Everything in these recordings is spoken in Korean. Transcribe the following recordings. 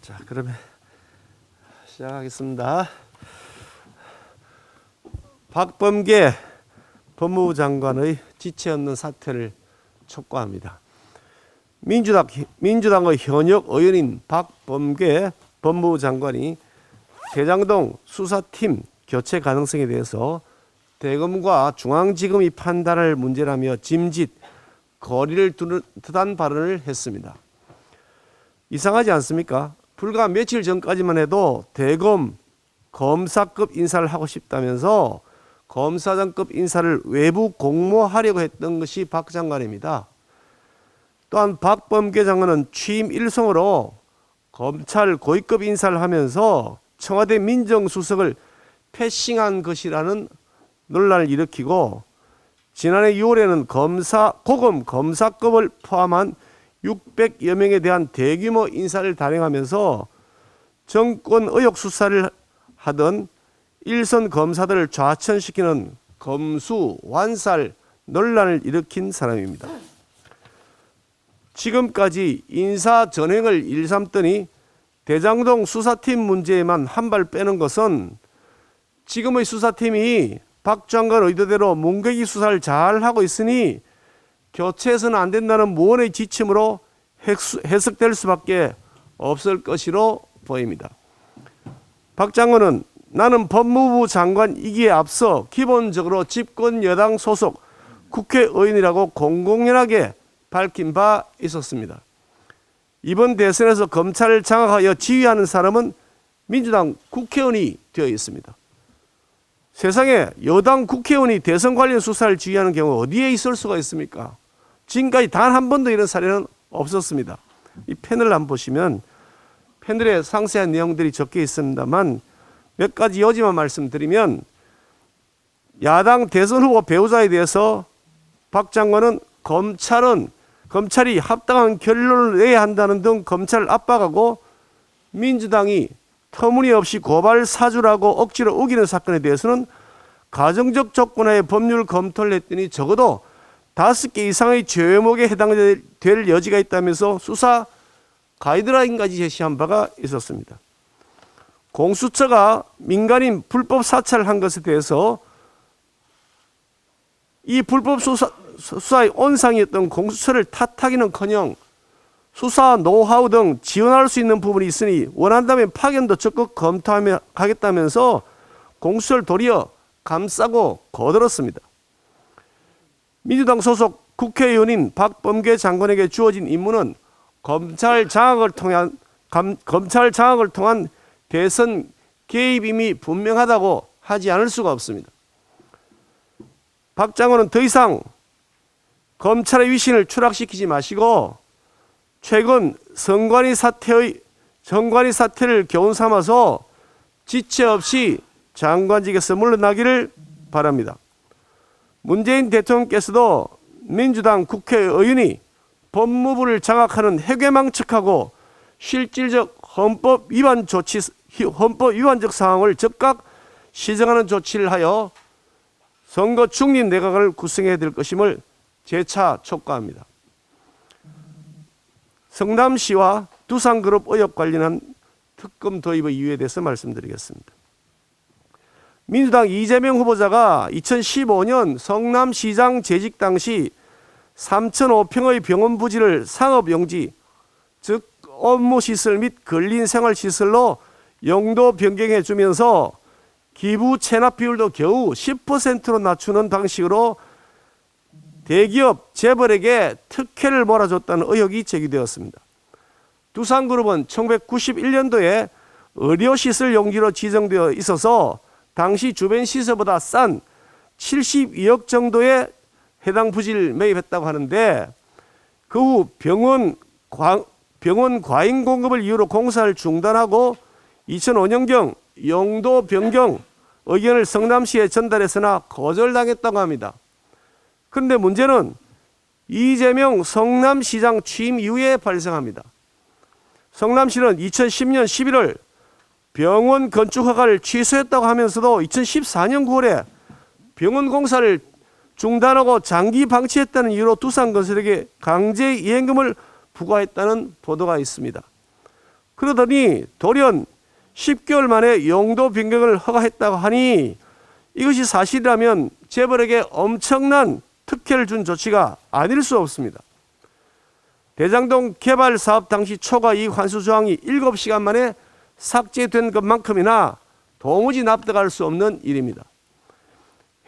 자, 그러면 시작하겠습니다. 박범계 법무부 장관의 지체 없는 사퇴를 촉구합니다. 민주당의 현역 의원인 박범계 법무부 장관이 대장동 수사팀 교체 가능성에 대해서 대검과 중앙지검이 판단할 문제라며 짐짓 거리를 두는 듯한 발언을 했습니다. 이상하지 않습니까? 불과 며칠 전까지만 해도 대검 검사급 인사를 하고 싶다면서 검사장급 인사를 외부 공모하려고 했던 것이 박 장관입니다. 또한 박범계 장관은 취임 일성으로 검찰 고위급 인사를 하면서 청와대 민정수석을 패싱한 것이라는 논란을 일으키고, 지난해 6월에는 고검 검사급을 포함한 600여 명에 대한 대규모 인사를 단행하면서 정권 의혹 수사를 하던 일선 검사들을 좌천시키는 검수완살 논란을 일으킨 사람입니다. 지금까지 인사 전횡을 일삼더니 대장동 수사팀 문제에만 한 발 빼는 것은 지금의 수사팀이 박 장관 의도대로 문개기 수사를 잘 하고 있으니 교체해서는 안 된다는 무언의 지침으로 해석될 수밖에 없을 것으로 보입니다. 박 장관은 나는 법무부 장관이기에 앞서 기본적으로 집권 여당 소속 국회의원이라고 공공연하게 밝힌 바 있었습니다. 이번 대선에서 검찰을 장악하여 지휘하는 사람은 민주당 국회의원이 되어 있습니다. 세상에 여당 국회의원이 대선 관련 수사를 지휘하는 경우 어디에 있을 수가 있습니까? 지금까지 단 한 번도 이런 사례는 없었습니다. 이 패널을 한번 보시면 패널에 상세한 내용들이 적혀 있습니다만 몇 가지 요지만 말씀드리면, 야당 대선 후보 배우자에 대해서 박 장관은 검찰이 합당한 결론을 내야 한다는 등 검찰을 압박하고, 민주당이 터무니없이 고발 사주라고 억지로 우기는 사건에 대해서는 가정적 조건하에 법률 검토를 했더니 적어도 5개 이상의 죄목에 해당될 여지가 있다면서 수사 가이드라인까지 제시한 바가 있었습니다. 공수처가 민간인 불법 사찰을 한 것에 대해서 이 불법 수사의 온상이었던 공수처를 탓하기는커녕 수사 노하우 등 지원할 수 있는 부분이 있으니 원한다면 파견도 적극 검토하며 하겠다면서 공수처를 도리어 감싸고 거들었습니다. 민주당 소속 국회의원인 박범계 장관에게 주어진 임무는 검찰 장악을 통한 대선 개입임이 분명하다고 하지 않을 수가 없습니다. 박 장관은 더 이상 검찰의 위신을 추락시키지 마시고 최근 정관위 사태를 교훈 삼아서 지체 없이 장관직에서 물러나기를 바랍니다. 문재인 대통령께서도 민주당 국회의원이 법무부를 장악하는 해괴망측하고 실질적 헌법 위반적 상황을 즉각 시정하는 조치를 하여 선거 중립 내각을 구성해야 될 것임을 재차 촉구합니다. 성남시와 두산그룹 의혹 관련한 특검 도입의 이유에 대해서 말씀드리겠습니다. 민주당 이재명 후보자가 2015년 성남시장 재직 당시 3,500평의 병원 부지를 상업용지, 즉 업무시설 및 근린생활시설로 용도 변경해 주면서 기부 체납 비율도 겨우 10%로 낮추는 방식으로 대기업 재벌에게 특혜를 몰아줬다는 의혹이 제기되었습니다. 두산그룹은 1991년도에 의료시설 용지로 지정되어 있어서 당시 주변 시설보다 싼 72억 정도의 해당 부지를 매입했다고 하는데, 그 후 병원 과잉 공급을 이유로 공사를 중단하고 2005년경 용도 변경 의견을 성남시에 전달했으나 거절당했다고 합니다. 그런데 문제는 이재명 성남시장 취임 이후에 발생합니다. 성남시는 2010년 11월 병원 건축 허가를 취소했다고 하면서도 2014년 9월에 병원 공사를 중단하고 장기 방치했다는 이유로 두산건설에게 강제 이행금을 부과했다는 보도가 있습니다. 그러더니 돌연 10개월 만에 용도 변경을 허가했다고 하니 이것이 사실이라면 재벌에게 엄청난 특혜를 준 조치가 아닐 수 없습니다. 대장동 개발 사업 당시 초과 이익 환수 조항이 7시간 만에 삭제된 것만큼이나 도무지 납득할 수 없는 일입니다.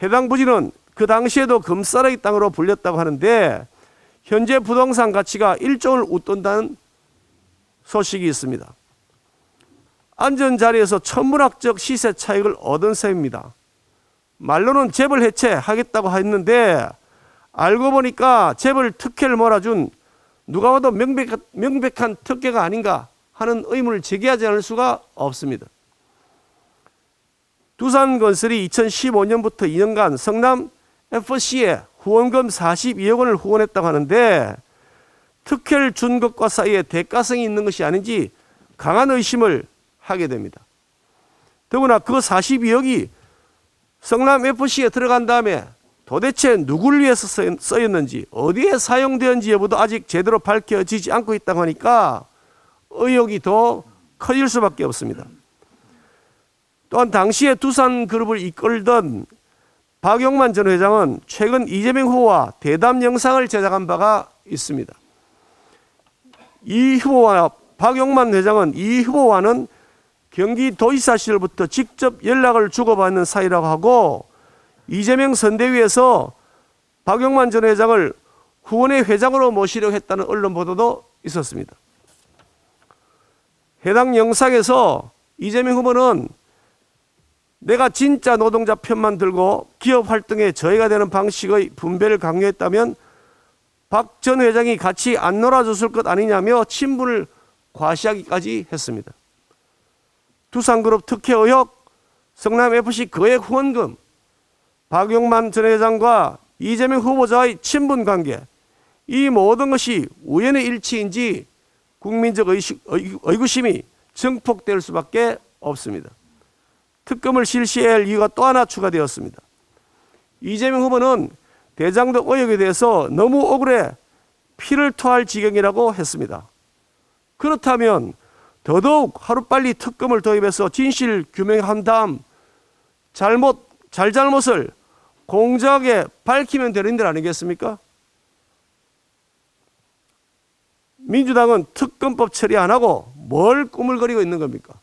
해당 부지는 그 당시에도 금싸라기 땅으로 불렸다고 하는데 현재 부동산 가치가 1조를 웃돈다는 소식이 있습니다. 앉은 자리에서 천문학적 시세 차익을 얻은 셈입니다. 말로는 재벌 해체하겠다고 했는데 알고 보니까 재벌 특혜를 몰아준 누가 봐도 명백한 특혜가 아닌가 하는 의문을 제기하지 않을 수가 없습니다. 두산건설이 2015년부터 2년간 성남FC에 후원금 42억 원을 후원했다고 하는데 특혜를 준 것과 사이에 대가성이 있는 것이 아닌지 강한 의심을 하게 됩니다. 더구나 그 42억이 성남FC에 들어간 다음에 도대체 누구를 위해서 쓰였는지 어디에 사용되었는지 여부도 아직 제대로 밝혀지지 않고 있다고 하니까 의혹이 더 커질 수밖에 없습니다. 또한 당시에 두산그룹을 이끌던 박용만 전 회장은 최근 이재명 후보와 대담 영상을 제작한 바가 있습니다. 이 후보와 박용만 회장은 이 후보와는 경기도지사 시절부터 직접 연락을 주고받는 사이라고 하고 이재명 선대위에서 박용만 전 회장을 후원회 회장으로 모시려고 했다는 언론 보도도 있었습니다. 해당 영상에서 이재명 후보는 내가 진짜 노동자 편만 들고 기업 활동에 저해가 되는 방식의 분배를 강요했다면 박 전 회장이 같이 안 놀아줬을 것 아니냐며 친분을 과시하기까지 했습니다. 두산그룹 특혜 의혹, 성남FC 거액 후원금, 박용만 전 회장과 이재명 후보자의 친분 관계, 이 모든 것이 우연의 일치인지 국민적 의구심이 증폭될 수밖에 없습니다. 특검을 실시해야 할 이유가 또 하나 추가되었습니다. 이재명 후보는 대장동 의혹에 대해서 너무 억울해 피를 토할 지경이라고 했습니다. 그렇다면 더더욱 하루빨리 특검을 도입해서 진실 규명한 다음 잘잘못을 공정하게 밝히면 되는 일 아니겠습니까? 민주당은 특검법 처리 안 하고 뭘 꾸물거리고 있는 겁니까?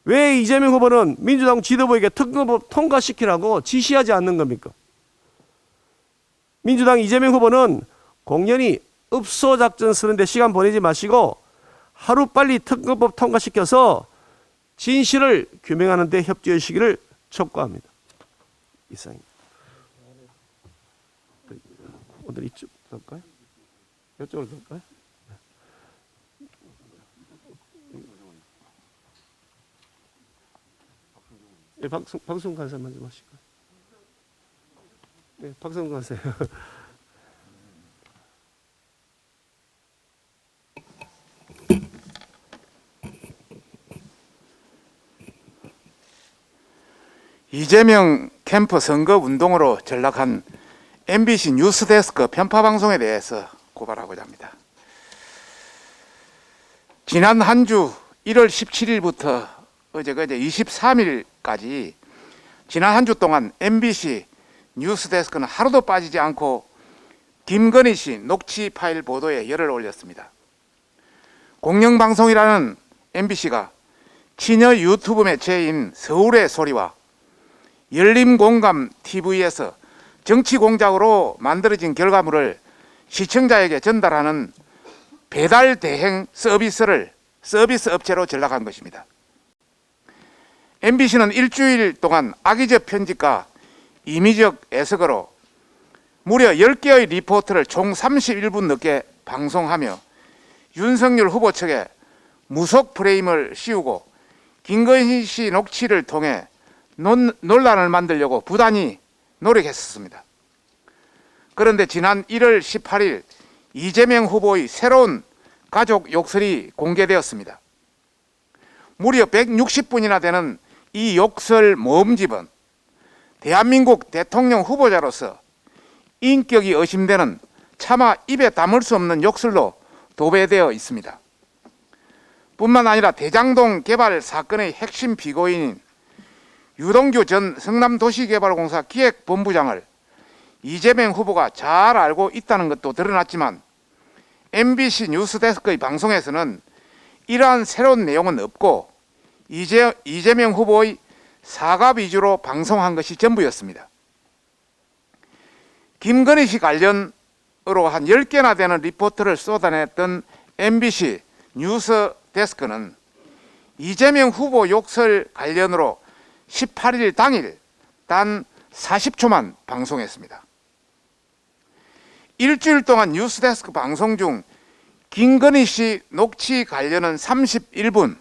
왜 이재명 후보는 민주당 지도부에게 특검법 통과시키라고 지시하지 않는 겁니까? 민주당 이재명 후보는 공연히 읍소작전 쓰는데 시간 보내지 마시고 하루빨리 특검법 통과시켜서 진실을 규명하는 데 협조해 주시기를 촉구합니다. 이상입니다. 오늘 이쪽 갈까요? 이쪽으로 갈까요? 네, 박승훈 간사만 좀 하실까요? 네, 박승훈 간사요. 이재명 캠프 선거 운동으로 전락한 MBC 뉴스데스크 편파방송에 대해서 고발하고자 합니다. 지난 한 주 1월 17일부터 어제 23일까지 지난 한 주 동안 MBC 뉴스데스크는 하루도 빠지지 않고 김건희 씨 녹취 파일 보도에 열을 올렸습니다. 공영방송이라는 MBC가 친여 유튜브 매체인 서울의 소리와 열림공감 TV에서 정치 공작으로 만들어진 결과물을 시청자에게 전달하는 배달 대행 서비스 업체로 전락한 것입니다. MBC는 일주일 동안 악의적 편집과 임의적 애석어로 무려 10개의 리포트를 총 31분 넘게 방송하며 윤석열 후보 측에 무속 프레임을 씌우고 김건희 씨 녹취를 통해 논란을 만들려고 부단히 노력했었습니다. 그런데 지난 1월 18일 이재명 후보의 새로운 가족 욕설이 공개되었습니다. 무려 160분이나 되는 이 욕설 모음집은 대한민국 대통령 후보자로서 인격이 의심되는 차마 입에 담을 수 없는 욕설로 도배되어 있습니다. 뿐만 아니라 대장동 개발 사건의 핵심 피고인인 유동규 전 성남도시개발공사 기획본부장을 이재명 후보가 잘 알고 있다는 것도 드러났지만 MBC 뉴스데스크의 방송에서는 이러한 새로운 내용은 없고 이재명 후보의 사과 위주로 방송한 것이 전부였습니다. 김건희 씨 관련으로 한 10개나 되는 리포트를 쏟아냈던 MBC 뉴스데스크는 이재명 후보 욕설 관련으로 18일 당일 단 40초만 방송했습니다. 일주일 동안 뉴스데스크 방송 중 김건희 씨 녹취 관련은 31분,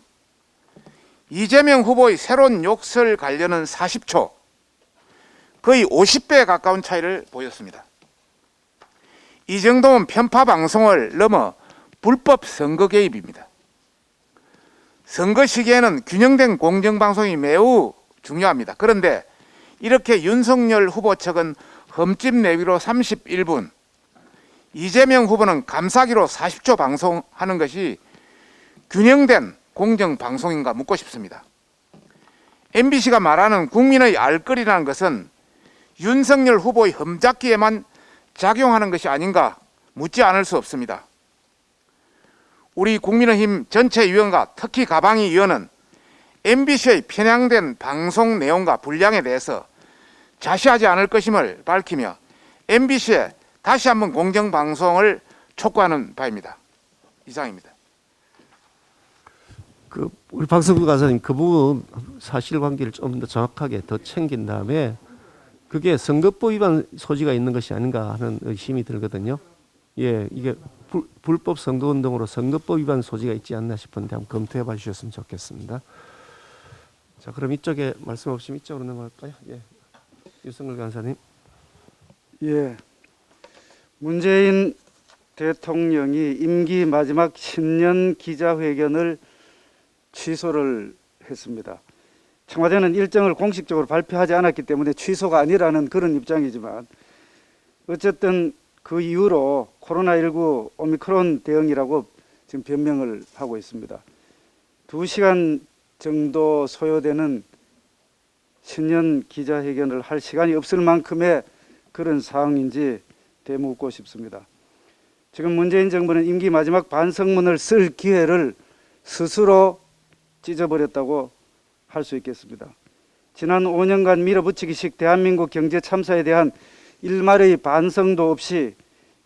이재명 후보의 새로운 욕설 관련은 40초, 거의 50배에 가까운 차이를 보였습니다. 이 정도면 편파 방송을 넘어 불법 선거 개입입니다. 선거 시기에는 균형된 공정방송이 매우 중요합니다. 그런데 이렇게 윤석열 후보 측은 흠집 내기로 31분, 이재명 후보는 감사기로 40초 방송하는 것이 균형된 공정방송인가 묻고 싶습니다. MBC가 말하는 국민의 알 거리라는 것은 윤석열 후보의 흠잡기에만 작용하는 것이 아닌가 묻지 않을 수 없습니다. 우리 국민의힘 전체 위원과 특히 가방위 위원은 MBC의 편향된 방송 내용과 분량에 대해서 자시하지 않을 것임을 밝히며 MBC에 다시 한번 공정방송을 촉구하는 바입니다. 이상입니다. 우리 박성구 간사님 그 부분 사실관계를 좀 더 정확하게 더 챙긴 다음에 그게 선거법 위반 소지가 있는 것이 아닌가 하는 의심이 들거든요. 예, 이게 불법 선거운동으로 선거법 위반 소지가 있지 않나 싶은데 한번 검토해 봐 주셨으면 좋겠습니다. 자, 그럼 이쪽에 말씀 없으면 이쪽으로 넘어갈까요? 예, 유승걸 간사님. 예, 문재인 대통령이 임기 마지막 신년 기자회견을 취소를 했습니다. 청와대는 일정을 공식적으로 발표하지 않았기 때문에 취소가 아니라는 그런 입장이지만 어쨌든 그 이후로 코로나19 오미크론 대응이라고 지금 변명을 하고 있습니다. 2시간 정도 소요되는 신년 기자회견을 할 시간이 없을 만큼의 그런 상황인지 되묻고 싶습니다. 지금 문재인 정부는 임기 마지막 반성문을 쓸 기회를 스스로 찢어버렸다고 할 수 있겠습니다. 지난 5년간 밀어붙이기식 대한민국 경제 참사에 대한 일말의 반성도 없이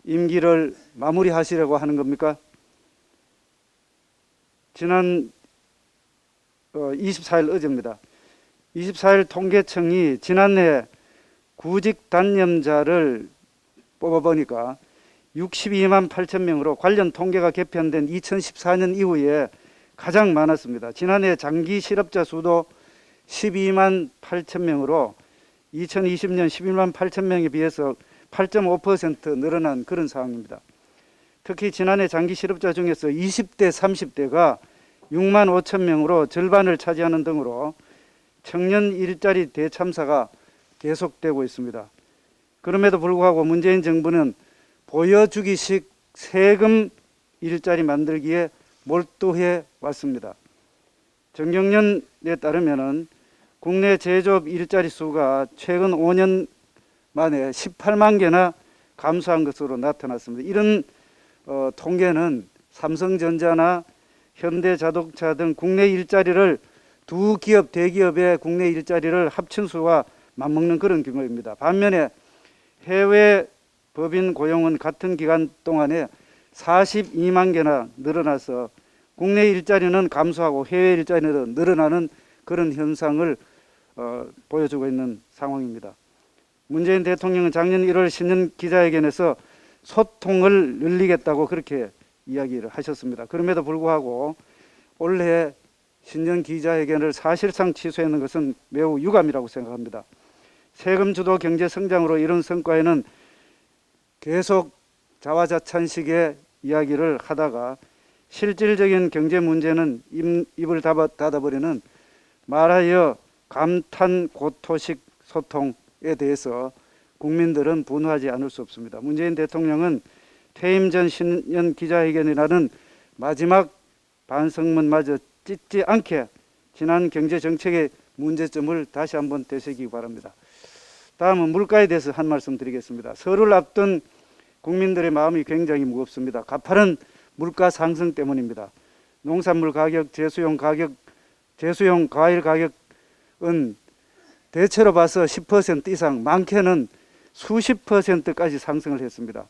임기를 마무리하시려고 하는 겁니까? 지난 24일 어제입니다. 24일 통계청이 지난해 구직 단념자를 뽑아보니까 62만 8천 명으로 관련 통계가 개편된 2014년 이후에 가장 많았습니다. 지난해 장기 실업자 수도 12만 8천 명으로 2020년 11만 8천 명에 비해서 8.5% 늘어난 그런 상황입니다. 특히 지난해 장기 실업자 중에서 20대, 30대가 6만 5천 명으로 절반을 차지하는 등으로 청년 일자리 대참사가 계속되고 있습니다. 그럼에도 불구하고 문재인 정부는 보여주기식 세금 일자리 만들기에 몰두해 왔습니다. 정경련에 따르면 국내 제조업 일자리 수가 최근 5년 만에 18만 개나 감소한 것으로 나타났습니다. 이런 통계는 삼성전자나 현대자동차 등 국내 일자리를 두 기업, 대기업의 국내 일자리를 합친 수와 맞먹는 그런 경우입니다. 반면에 해외 법인 고용은 같은 기간 동안에 42만 개나 늘어나서 국내 일자리는 감소하고 해외 일자리는 늘어나는 그런 현상을 보여주고 있는 상황입니다. 문재인 대통령은 작년 1월 신년 기자회견에서 소통을 늘리겠다고 그렇게 이야기를 하셨습니다. 그럼에도 불구하고 올해 신년 기자회견을 사실상 취소하는 것은 매우 유감이라고 생각합니다. 세금 주도 경제 성장으로 이룬 성과에는 계속 자화자찬식의 이야기를 하다가 실질적인 경제 문제는 입을 닫아버리는 말하여 감탄고토식 소통에 대해서 국민들은 분노하지 않을 수 없습니다. 문재인 대통령은 퇴임 전 신년 기자회견이라는 마지막 반성문마저 찢지 않게 지난 경제정책의 문제점을 다시 한번 되새기기 바랍니다. 다음은 물가에 대해서 한 말씀 드리겠습니다. 설을 앞둔 국민들의 마음이 굉장히 무겁습니다. 가파른 물가 상승 때문입니다. 농산물 가격, 제수용 과일 가격은 대체로 봐서 10% 이상, 많게는 수십 %까지 상승을 했습니다.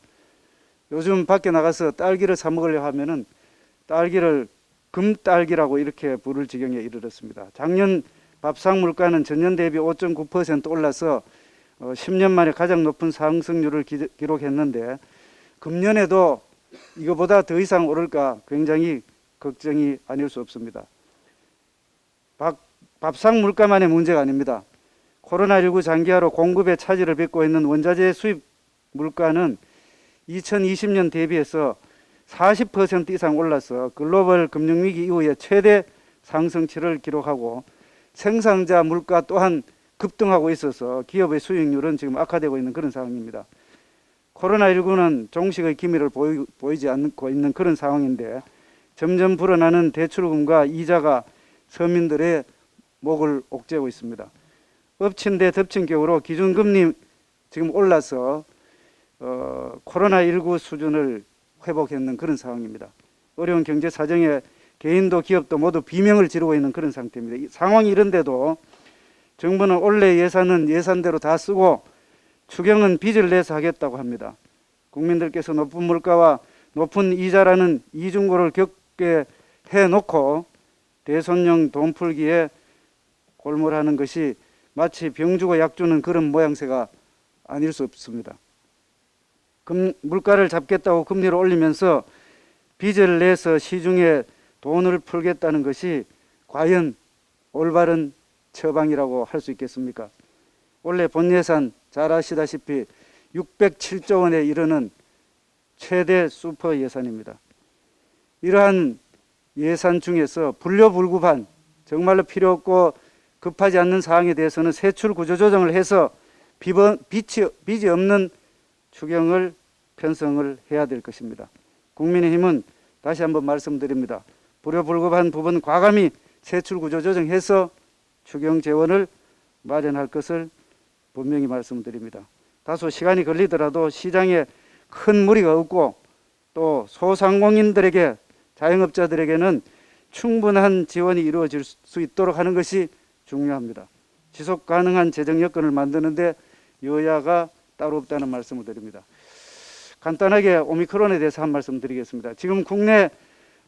요즘 밖에 나가서 딸기를 사 먹으려 하면은 딸기를 금딸기라고 이렇게 부를 지경에 이르렀습니다. 작년 밥상 물가는 전년 대비 5.9% 올라서 10년 만에 가장 높은 상승률을 기록했는데 금년에도 이거보다 더 이상 오를까 굉장히 걱정이 아닐 수 없습니다. 밥상 물가만의 문제가 아닙니다. 코로나19 장기화로 공급의 차질을 빚고 있는 원자재 수입 물가는 2020년 대비해서 40% 이상 올라서 글로벌 금융위기 이후에 최대 상승치를 기록하고 생산자 물가 또한 급등하고 있어서 기업의 수익률은 지금 악화되고 있는 그런 상황입니다. 코로나19는 종식의 기미를 보이지 않고 있는 그런 상황인데 점점 불어나는 대출금과 이자가 서민들의 목을 옥죄고 있습니다. 엎친 데 덮친 격으로 기준금리 지금 올라서 코로나19 수준을 회복했는 그런 상황입니다. 어려운 경제 사정에 개인도 기업도 모두 비명을 지르고 있는 그런 상태입니다. 이 상황이 이런데도 정부는 올해 예산은 예산대로 다 쓰고 추경은 빚을 내서 하겠다고 합니다. 국민들께서 높은 물가와 높은 이자라는 이중고를 겪게 해놓고 대손령 돈 풀기에 골몰하는 것이 마치 병 주고 약 주는 그런 모양새가 아닐 수 없습니다. 물가를 잡겠다고 금리를 올리면서 빚을 내서 시중에 돈을 풀겠다는 것이 과연 올바른 처방이라고 할 수 있겠습니까? 원래 본 예산 잘 아시다시피 607조 원에 이르는 최대 슈퍼 예산입니다. 이러한 예산 중에서 불효불급한 정말로 필요 없고 급하지 않는 사항에 대해서는 세출 구조 조정을 해서 빚이 없는 추경을 편성을 해야 될 것입니다. 국민의힘은 다시 한번 말씀드립니다. 불효불급한 부분 과감히 세출 구조 조정해서 추경 재원을 마련할 것을 분명히 말씀드립니다. 다소 시간이 걸리더라도 시장에 큰 무리가 없고 또 소상공인들에게 자영업자들에게는 충분한 지원이 이루어질 수 있도록 하는 것이 중요합니다. 지속 가능한 재정 여건을 만드는데 여야가 따로 없다는 말씀을 드립니다. 간단하게 오미크론에 대해서 한 말씀 드리겠습니다. 지금 국내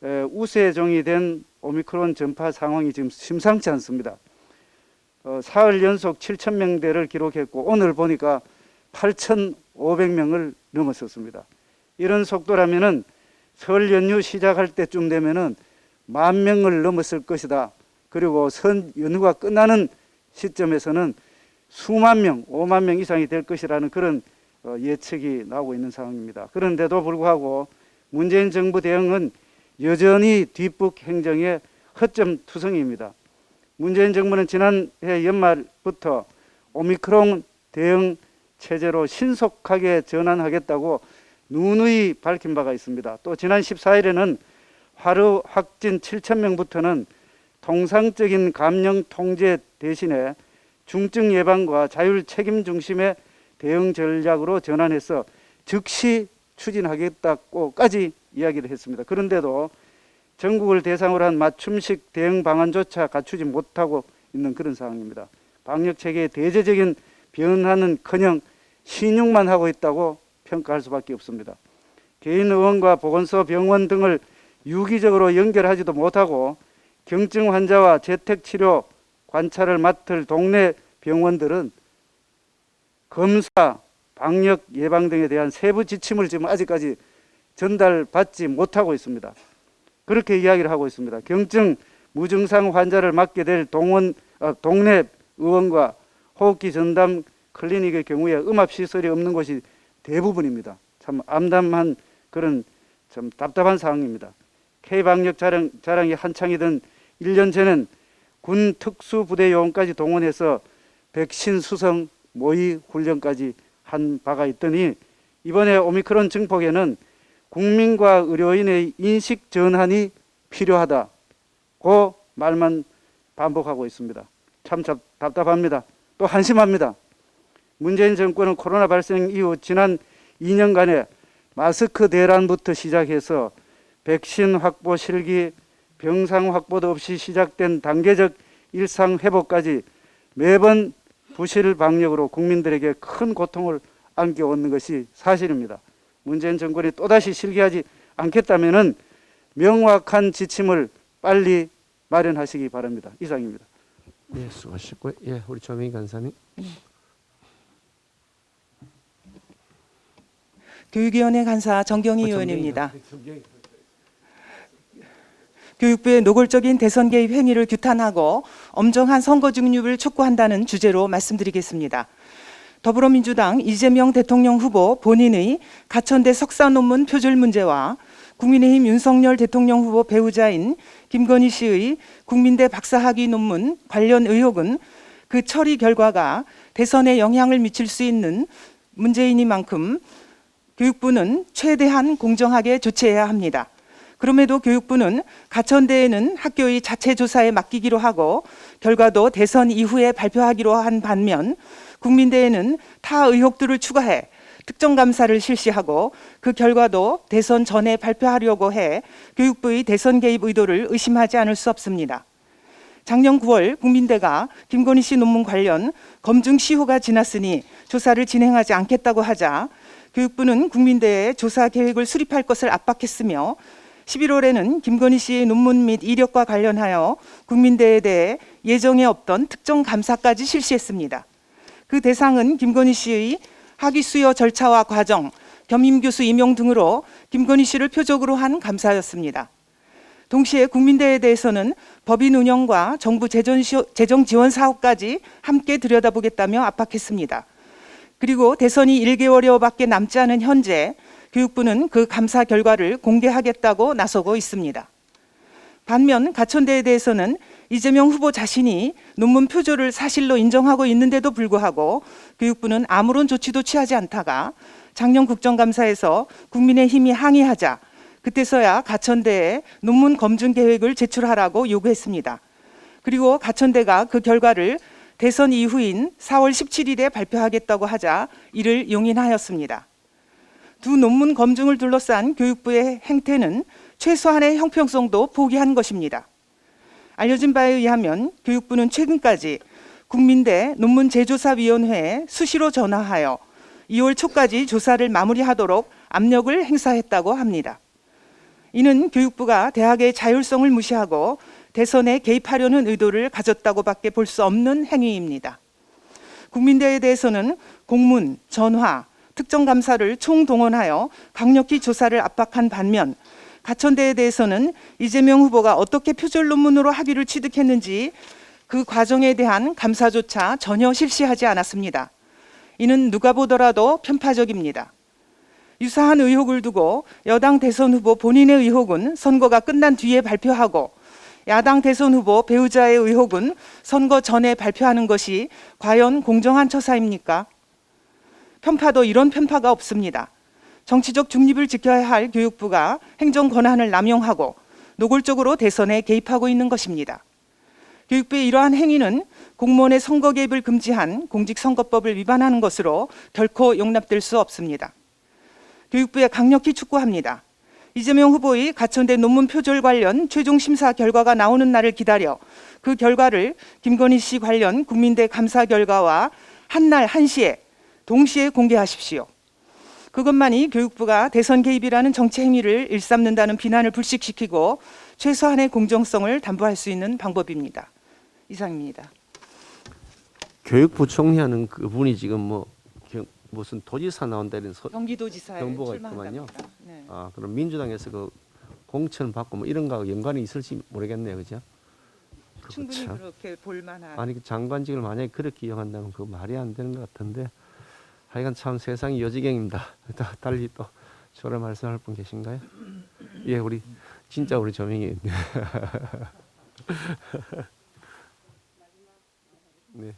우세종이 된 오미크론 전파 상황이 지금 심상치 않습니다. 사흘 연속 7,000명대를 기록했고 오늘 보니까 8,500명을 넘었었습니다. 이런 속도라면은 설 연휴 시작할 때쯤 되면은 10,000명을 넘었을 것이다. 그리고 설 연휴가 끝나는 시점에서는 수만 명, 5만 명 이상이 될 것이라는 그런 예측이 나오고 있는 상황입니다. 그런데도 불구하고 문재인 정부 대응은 여전히 뒷북 행정의 허점투성이입니다. 문재인 정부는 지난해 연말부터 오미크론 대응 체제로 신속하게 전환하겠다고 누누이 밝힌 바가 있습니다. 또 지난 14일에는 하루 확진 7,000명부터는 통상적인 감염 통제 대신에 중증 예방과 자율 책임 중심의 대응 전략으로 전환해서 즉시 추진하겠다고까지 이야기를 했습니다. 그런데도 전국을 대상으로 한 맞춤식 대응 방안조차 갖추지 못하고 있는 그런 상황입니다. 방역체계의 대대적인 변화는커녕 신용만 하고 있다고 평가할 수밖에 없습니다. 개인 의원과 보건소, 병원 등을 유기적으로 연결하지도 못하고 경증 환자와 재택치료 관찰을 맡을 동네 병원들은 검사, 방역 예방 등에 대한 세부 지침을 지금 아직까지 전달받지 못하고 있습니다. 그렇게 이야기를 하고 있습니다. 경증 무증상 환자를 맡게 될 동네 의원과 호흡기 전담 클리닉의 경우에 음압시설이 없는 곳이 대부분입니다. 참 암담한 그런 참 답답한 상황입니다. K방역 자랑이 한창이던 1년 전엔 군 특수부대 요원까지 동원해서 백신 수성 모의 훈련까지 한 바가 있더니 이번에 오미크론 증폭에는 국민과 의료인의 인식 전환이 필요하다. 그 말만 반복하고 있습니다. 참 답답합니다. 또 한심합니다. 문재인 정권은 코로나 발생 이후 지난 2년간의 마스크 대란부터 시작해서 백신 확보 실기, 병상 확보도 없이 시작된 단계적 일상 회복까지 매번 부실 방역으로 국민들에게 큰 고통을 안겨오는 것이 사실입니다. 문재인 정권이 또다시 실기하지 않겠다면은 명확한 지침을 빨리 마련하시기 바랍니다. 이상입니다. 예, 수고하셨고요. 예, 우리 조명희 간사님. 교육위원회 간사 정경희 의원입니다. 교육부의 노골적인 대선 개입 행위를 규탄하고 엄정한 선거 중립을 촉구한다는 주제로 말씀드리겠습니다. 더불어민주당 이재명 대통령 후보 본인의 가천대 석사 논문 표절 문제와 국민의힘 윤석열 대통령 후보 배우자인 김건희 씨의 국민대 박사학위 논문 관련 의혹은 그 처리 결과가 대선에 영향을 미칠 수 있는 문제이니만큼 교육부는 최대한 공정하게 조치해야 합니다. 그럼에도 교육부는 가천대에는 학교의 자체 조사에 맡기기로 하고 결과도 대선 이후에 발표하기로 한 반면 국민대에는 타 의혹들을 추가해 특정 감사를 실시하고 그 결과도 대선 전에 발표하려고 해 교육부의 대선 개입 의도를 의심하지 않을 수 없습니다. 작년 9월 국민대가 김건희 씨 논문 관련 검증 시효가 지났으니 조사를 진행하지 않겠다고 하자 교육부는 국민대에 조사 계획을 수립할 것을 압박했으며 11월에는 김건희 씨의 논문 및 이력과 관련하여 국민대에 대해 예정에 없던 특정 감사까지 실시했습니다. 그 대상은 김건희 씨의 학위 수여 절차와 과정, 겸임 교수 임용 등으로 김건희 씨를 표적으로 한 감사였습니다. 동시에 국민대에 대해서는 법인 운영과 정부 재정 지원 사업까지 함께 들여다보겠다며 압박했습니다. 그리고 대선이 1개월여밖에 남지 않은 현재 교육부는 그 감사 결과를 공개하겠다고 나서고 있습니다. 반면 가천대에 대해서는 이재명 후보 자신이 논문 표절을 사실로 인정하고 있는데도 불구하고 교육부는 아무런 조치도 취하지 않다가 작년 국정감사에서 국민의힘이 항의하자 그때서야 가천대에 논문 검증 계획을 제출하라고 요구했습니다. 그리고 가천대가 그 결과를 대선 이후인 4월 17일에 발표하겠다고 하자 이를 용인하였습니다. 두 논문 검증을 둘러싼 교육부의 행태는 최소한의 형평성도 포기한 것입니다. 알려진 바에 의하면 교육부는 최근까지 국민대 논문재조사위원회에 수시로 전화하여 2월 초까지 조사를 마무리하도록 압력을 행사했다고 합니다. 이는 교육부가 대학의 자율성을 무시하고 대선에 개입하려는 의도를 가졌다고밖에 볼 수 없는 행위입니다. 국민대에 대해서는 공문, 전화, 특정 감사를 총동원하여 강력히 조사를 압박한 반면 가천대에 대해서는 이재명 후보가 어떻게 표절 논문으로 학위를 취득했는지 그 과정에 대한 감사조차 전혀 실시하지 않았습니다. 이는 누가 보더라도 편파적입니다. 유사한 의혹을 두고 여당 대선 후보 본인의 의혹은 선거가 끝난 뒤에 발표하고 야당 대선 후보 배우자의 의혹은 선거 전에 발표하는 것이 과연 공정한 처사입니까? 편파도 이런 편파가 없습니다. 정치적 중립을 지켜야 할 교육부가 행정 권한을 남용하고 노골적으로 대선에 개입하고 있는 것입니다. 교육부의 이러한 행위는 공무원의 선거 개입을 금지한 공직선거법을 위반하는 것으로 결코 용납될 수 없습니다. 교육부에 강력히 촉구합니다. 이재명 후보의 가천대 논문 표절 관련 최종 심사 결과가 나오는 날을 기다려 그 결과를 김건희 씨 관련 국민대 감사 결과와 한날 한시에 동시에 공개하십시오. 그것만이 교육부가 대선 개입이라는 정치 행위를 일삼는다는 비난을 불식시키고 최소한의 공정성을 담보할 수 있는 방법입니다. 이상입니다. 교육부총리하는 그분이 지금 무슨 도지사 나온다는 경기도지사에 정보가 출마한답니다. 네. 아, 그럼 민주당에서 그 공천 받고 이런 거하고 연관이 있을지 모르겠네요, 그죠? 충분히 그렇죠. 그렇게 볼만한. 아니 그 장관직을 만약에 그렇게 이용한다면 그 말이 안 되는 것 같은데 하여간 참 세상이 여지경입니다. 달리 또 저런 말씀할 분 계신가요? 예, 우리 진짜 우리 조명이 네.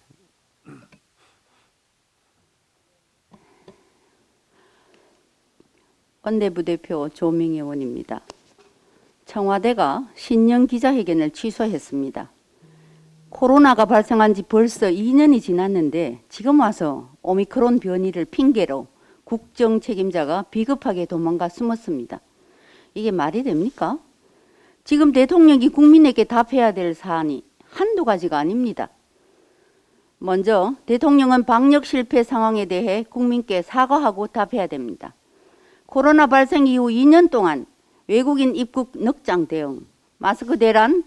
원내부대표 조명희 의원입니다. 청와대가 신년 기자회견을 취소했습니다. 코로나가 발생한 지 벌써 2년이 지났는데 지금 와서 오미크론 변이를 핑계로 국정 책임자가 비겁하게 도망가 숨었습니다. 이게 말이 됩니까? 지금 대통령이 국민에게 답해야 될 사안이 한두 가지가 아닙니다. 먼저 대통령은 방역 실패 상황에 대해 국민께 사과하고 답해야 됩니다. 코로나 발생 이후 2년 동안 외국인 입국 넉장 대응, 마스크 대란,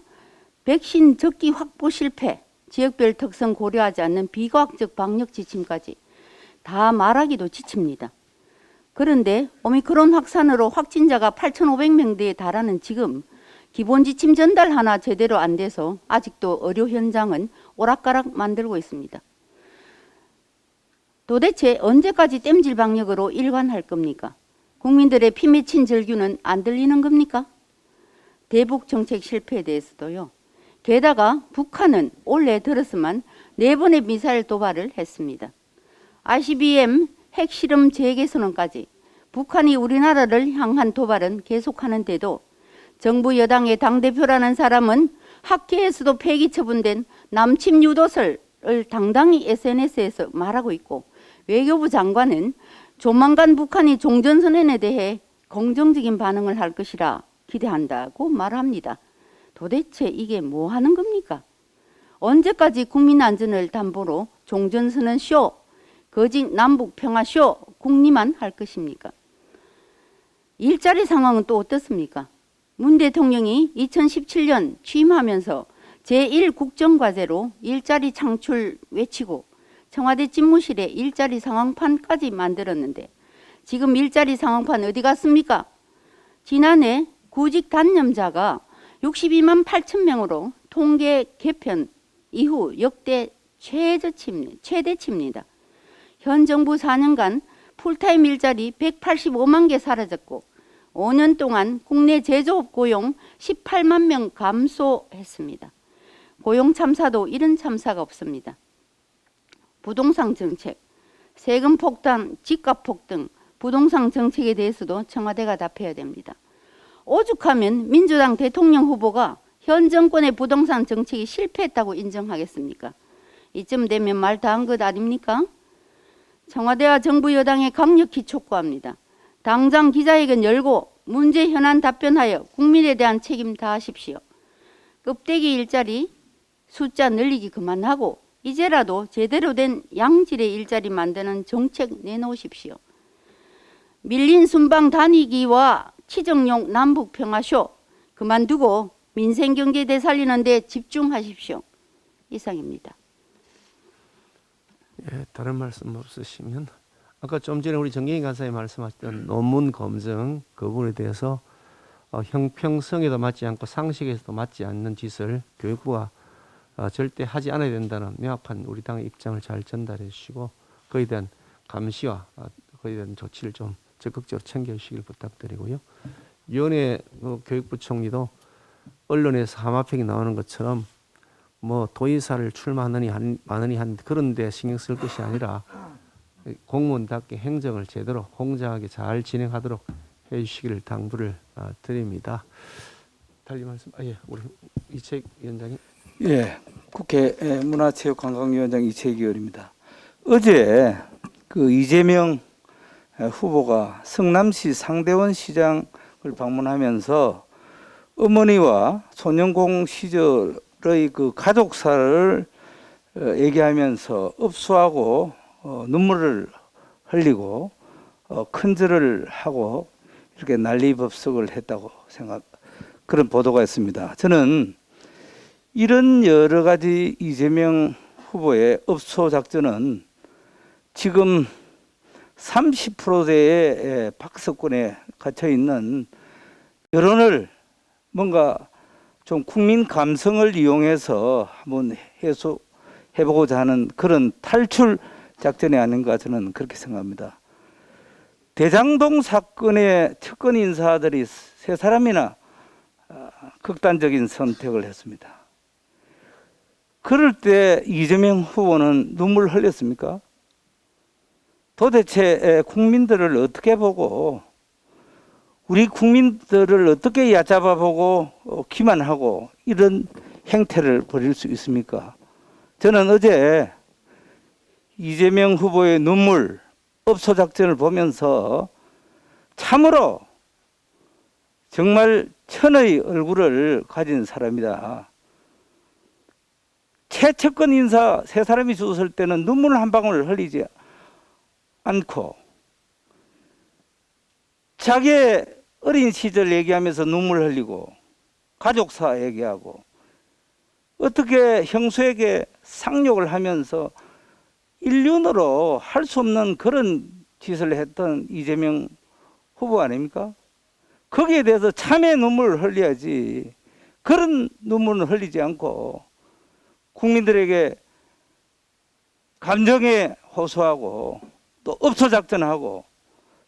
백신 적기 확보 실패, 지역별 특성 고려하지 않는 비과학적 방역 지침까지 다 말하기도 지칩니다. 그런데 오미크론 확산으로 확진자가 8,500명대에 달하는 지금 기본 지침 전달 하나 제대로 안 돼서 아직도 의료 현장은 오락가락 만들고 있습니다. 도대체 언제까지 땜질 방역으로 일관할 겁니까? 국민들의 피 맺힌 절규는 안 들리는 겁니까? 대북 정책 실패에 대해서도요. 게다가 북한은 올해 들어서만 4번의 미사일 도발을 했습니다. ICBM 핵실험 재개선언까지 북한이 우리나라를 향한 도발은 계속하는데도 정부 여당의 당대표라는 사람은 학계에서도 폐기 처분된 남침 유도설을 당당히 SNS에서 말하고 있고 외교부 장관은 조만간 북한이 종전선언에 대해 긍정적인 반응을 할 것이라 기대한다고 말합니다. 도대체 이게 뭐 하는 겁니까? 언제까지 국민 안전을 담보로 종전선언 쇼, 거짓 남북 평화 쇼 국리만 할 것입니까? 일자리 상황은 또 어떻습니까? 문 대통령이 2017년 취임하면서 제1국정과제로 일자리 창출 외치고 청와대 집무실에 일자리 상황판까지 만들었는데 지금 일자리 상황판 어디 갔습니까? 지난해 구직 단념자가 62만 8천 명으로 통계 개편 이후 역대 최대치입니다. 현 정부 4년간 풀타임 일자리 185만 개 사라졌고 5년 동안 국내 제조업 고용 18만 명 감소했습니다. 고용 참사도 이런 참사가 없습니다. 부동산 정책, 세금 폭탄, 집값 폭등, 부동산 정책에 대해서도 청와대가 답해야 됩니다. 오죽하면 민주당 대통령 후보가 현 정권의 부동산 정책이 실패했다고 인정하겠습니까? 이쯤 되면 말 다 한 것 아닙니까? 청와대와 정부 여당에 강력히 촉구합니다. 당장 기자회견 열고 문제 현안 답변하여 국민에 대한 책임 다하십시오. 껍데기 일자리 숫자 늘리기 그만하고 이제라도 제대로 된 양질의 일자리 만드는 정책 내놓으십시오. 밀린 순방 다니기와 치정용 남북평화쇼 그만두고 민생경제 되살리는 데 집중하십시오. 이상입니다. 예, 다른 말씀 없으시면 아까 좀 전에 우리 정경희 간사님 말씀하셨던 논문 검증 그 부분에 대해서 형평성에도 맞지 않고 상식에서도 맞지 않는 짓을 교육부가 절대 하지 않아야 된다는 명확한 우리 당의 입장을 잘 전달해 주시고 그에 대한 감시와 그에 대한 조치를 좀 적극적으로 챙겨주시길 부탁드리고요. 위원회 교육부 총리도 언론에서 하마평이 나오는 것처럼 뭐 도의사를 출마하느니 마느니 한 그런 데 신경 쓸 것이 아니라 공무원답게 행정을 제대로 공정하게 잘 진행하도록 해주시기를 당부를 드립니다. 달리 말씀, 예, 우리 이책 위원장님. 예, 국회 문화체육관광위원장 이채기 의원입니다. 어제 그 이재명 후보가 성남시 상대원 시장을 방문하면서 어머니와 소년공 시절의 그 가족사를 얘기하면서 읍수하고 눈물을 흘리고 큰절을 하고 이렇게 난리법석을 했다고 그런 보도가 있습니다. 저는 이런 여러 가지 이재명 후보의 읍소 작전은 지금 30%대의 박스권에 갇혀 있는 여론을 뭔가 좀 국민 감성을 이용해서 한번 해보고자 하는 그런 탈출 작전이 아닌가 저는 그렇게 생각합니다. 대장동 사건의 특권 인사들이 3사람이나 극단적인 선택을 했습니다. 그럴 때 이재명 후보는 눈물 흘렸습니까? 도대체 국민들을 어떻게 보고 우리 국민들을 어떻게 얕잡아 보고 기만하고 이런 행태를 벌일 수 있습니까? 저는 어제 이재명 후보의 눈물 업소 작전을 보면서 참으로 정말 천의 얼굴을 가진 사람이다. 최측근 인사 세 사람이 죽었을 때는 눈물 한 방울 흘리지 않고 자기의 어린 시절 얘기하면서 눈물 흘리고 가족사 얘기하고 어떻게 형수에게 상욕을 하면서 인륜으로 할 수 없는 그런 짓을 했던 이재명 후보 아닙니까? 거기에 대해서 참의 눈물을 흘려야지 그런 눈물을 흘리지 않고 국민들에게 감정에 호소하고 또 업소작전하고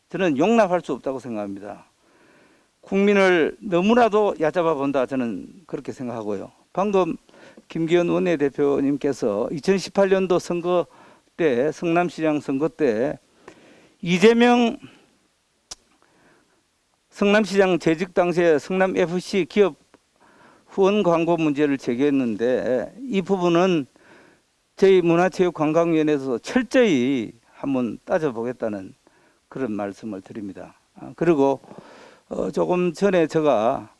저는 용납할 수 없다고 생각합니다. 국민을 너무나도 얕잡아 본다 저는 그렇게 생각하고요. 방금 김기현 원내대표님께서 2018년도 선거 때 성남시장 선거 때 이재명 성남시장 재직 당시에 성남FC 기업 후원 광고 문제를 제기했는데 이 부분은 저희 문화체육관광위원회에서 철저히 한번 따져보겠다는 그런 말씀을 드립니다. 그리고 조금 전에 제가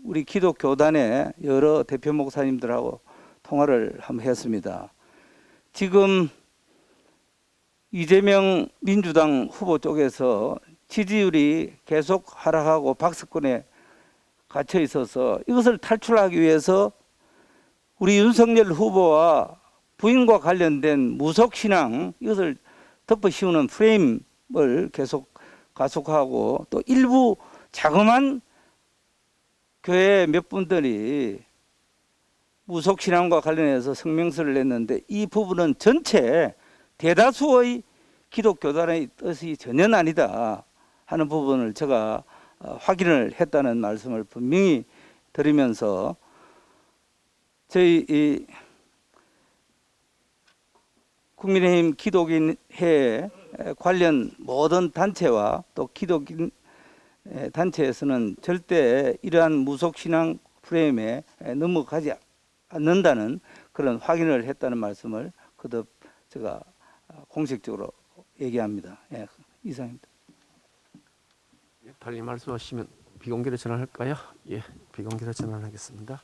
우리 기독교단의 여러 대표 목사님들하고 통화를 한번 했습니다. 지금 이재명 민주당 후보 쪽에서 지지율이 계속 하락하고 박스권에 갇혀 있어서 이것을 탈출하기 위해서 우리 윤석열 후보와 부인과 관련된 무속신앙 이것을 덮어씌우는 프레임을 계속 가속하고 또 일부 자그마한 교회 몇 분들이 무속신앙과 관련해서 성명서를 냈는데 이 부분은 전체 대다수의 기독교단의 뜻이 전혀 아니다 하는 부분을 제가 확인을 했다는 말씀을 분명히 드리면서 저희 이 국민의힘 기독인회 관련 모든 단체와 또 기독인 단체에서는 절대 이러한 무속신앙 프레임에 넘어가지 않는다는 그런 확인을 했다는 말씀을 거듭 제가 공식적으로 얘기합니다. 예, 이상입니다. 달리 말씀하시면 비공개로 전환할까요? 예, 비공개로 전환하겠습니다.